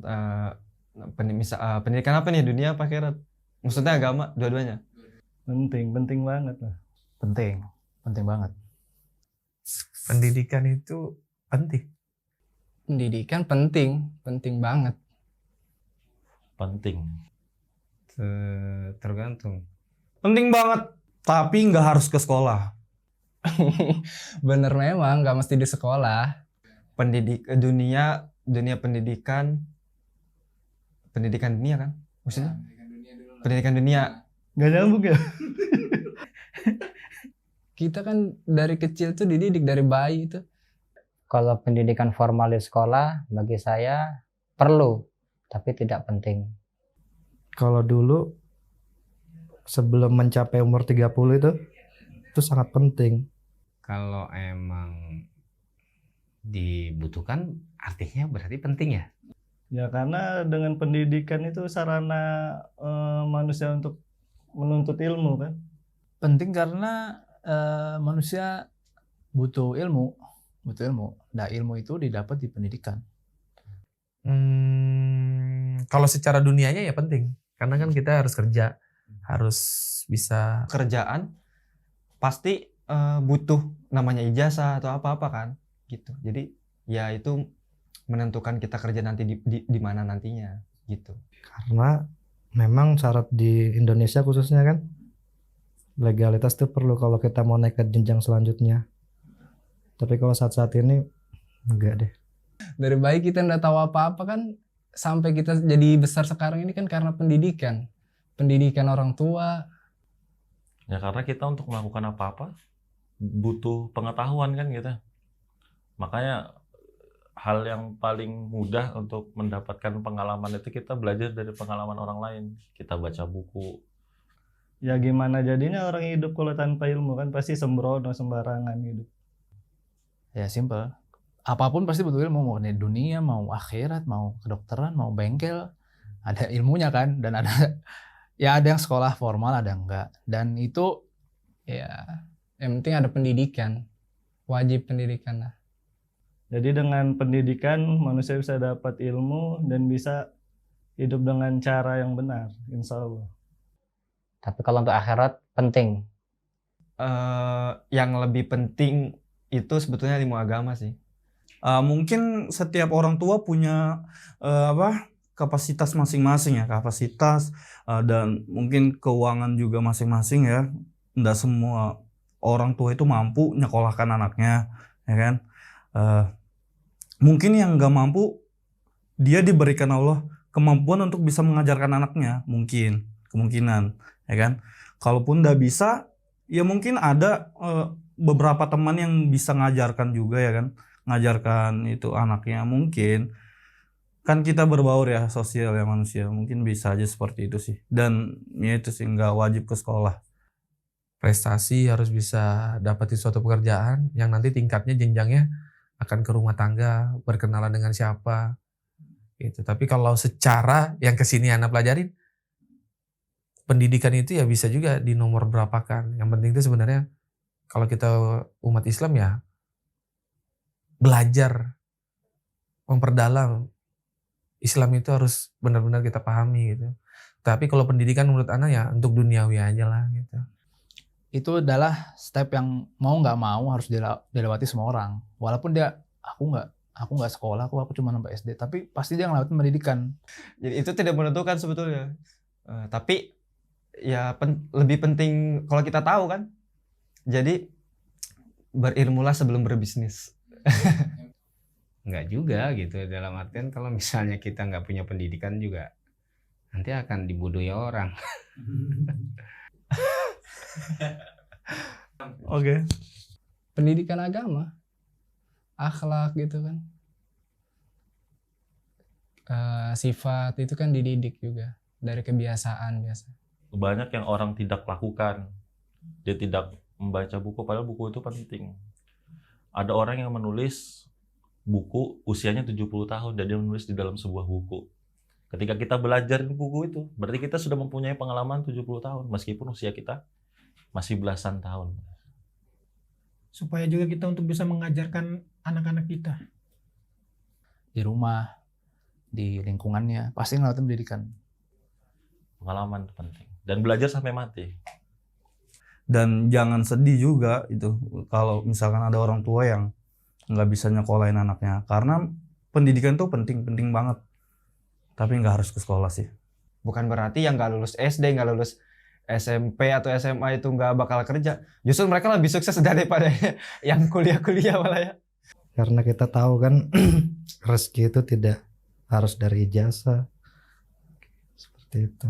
Eh, pendidikan apa nih, dunia apa akhirat? Maksudnya agama, dua-duanya. Penting banget lah. Penting banget. Pendidikan itu penting. Pendidikan penting banget. Penting. Tergantung. Penting banget, tapi nggak harus ke sekolah. Bener memang nggak mesti di sekolah. Dunia pendidikan dunia kan? Maksudnya? Pendidikan dunia. Nggak nyambung ya? Kita kan dari kecil tuh dididik dari bayi itu. Kalau pendidikan formal di sekolah bagi saya perlu, tapi tidak penting. Kalau dulu sebelum mencapai umur 30 itu sangat penting. Kalau emang dibutuhkan artinya berarti penting ya? Ya karena dengan pendidikan itu sarana manusia untuk menuntut ilmu kan. Penting karena manusia butuh ilmu. Nah, ilmu itu didapat di pendidikan. Kalau secara dunianya ya penting, karena kan kita harus kerja, harus bisa Kerjaan pasti butuh namanya ijazah atau apa-apa kan, gitu. Jadi ya itu menentukan kita kerja nanti di mana nantinya, gitu. karena memang syarat di Indonesia khususnya kan legalitas itu perlu kalau kita mau naik ke jenjang selanjutnya. Tapi kalau saat-saat ini enggak deh. Dari bayi kita nggak tahu apa-apa kan, sampai kita jadi besar sekarang ini kan karena pendidikan. Pendidikan orang tua. Ya karena kita untuk melakukan apa-apa butuh pengetahuan kan kita. Makanya hal yang paling mudah untuk mendapatkan pengalaman itu kita belajar dari pengalaman orang lain. Kita baca buku. Ya gimana jadinya orang hidup kalau tanpa ilmu kan pasti sembrono sembarangan hidup. Ya simple. Apapun pasti butuh ilmu, mau di dunia, mau akhirat, mau kedokteran, mau bengkel, ada ilmunya kan. Dan ada ya ada yang sekolah formal, ada yang enggak. Dan itu Ya, yang penting ada pendidikan. Wajib pendidikan lah. Jadi dengan pendidikan manusia bisa dapat ilmu dan bisa hidup dengan cara yang benar, insya Allah. Tapi kalau untuk akhirat penting. Yang lebih penting itu sebetulnya ilmu agama sih. Mungkin setiap orang tua punya kapasitas masing-masing ya, dan mungkin keuangan juga masing-masing ya. Nggak semua orang tua itu mampu nyekolahkan anaknya, ya kan? Mungkin yang nggak mampu, dia diberikan Allah kemampuan untuk bisa mengajarkan anaknya, kemungkinan, ya kan? Kalaupun nggak bisa, ya mungkin ada beberapa teman yang bisa ngajarkan juga, ya kan? Ngajarkan itu anaknya, mungkin kan kita berbaur ya, sosial ya manusia, mungkin bisa aja seperti itu sih. Dan ya itu sih, nggak wajib ke sekolah. Prestasi harus bisa dapat di suatu pekerjaan yang nanti tingkatnya jenjangnya akan ke rumah tangga, berkenalan dengan siapa gitu. Tapi kalau secara yang kesini anak pelajarin, pendidikan itu ya bisa juga di nomor berapakan. Yang penting itu sebenarnya kalau kita umat Islam ya belajar, memperdalam Islam itu harus benar-benar kita pahami gitu. Tapi kalau pendidikan menurut anak ya untuk duniawi aja lah gitu. itu adalah step yang mau nggak mau harus dilewati semua orang. Walaupun dia aku nggak sekolah, aku cuma sampai SD, tapi pasti dia ngelewatin pendidikan. Jadi itu tidak menentukan sebetulnya. Tapi ya lebih penting kalau kita tahu kan. Jadi berilmulah sebelum berbisnis. Enggak juga gitu, dalam artian kalau misalnya kita nggak punya pendidikan juga nanti akan dibodohi orang. Oke. Pendidikan agama, akhlak gitu kan. Sifat itu kan dididik juga dari kebiasaan biasa. Banyak yang orang tidak lakukan. Dia tidak membaca buku, padahal buku itu penting. Ada orang yang menulis buku usianya 70 tahun dan dia menulis di dalam sebuah buku. Ketika kita belajar buku itu, berarti kita sudah mempunyai pengalaman 70 tahun meskipun usia kita masih belasan tahun. supaya juga kita untuk bisa mengajarkan anak-anak kita. Di rumah, di lingkungannya, pasti ngelakuin pendidikan. Pengalaman itu penting. Dan belajar sampai mati. Dan jangan sedih juga itu kalau misalkan ada orang tua yang nggak bisa nyekolahin anaknya, karena pendidikan tuh penting banget, tapi nggak harus ke sekolah sih. Bukan berarti yang nggak lulus SD, nggak lulus SMP atau SMA itu nggak bakal kerja. Justru mereka lebih sukses daripada yang kuliah-kuliah malah ya. Karena kita tahu kan rezeki itu tidak harus dari ijazah seperti itu.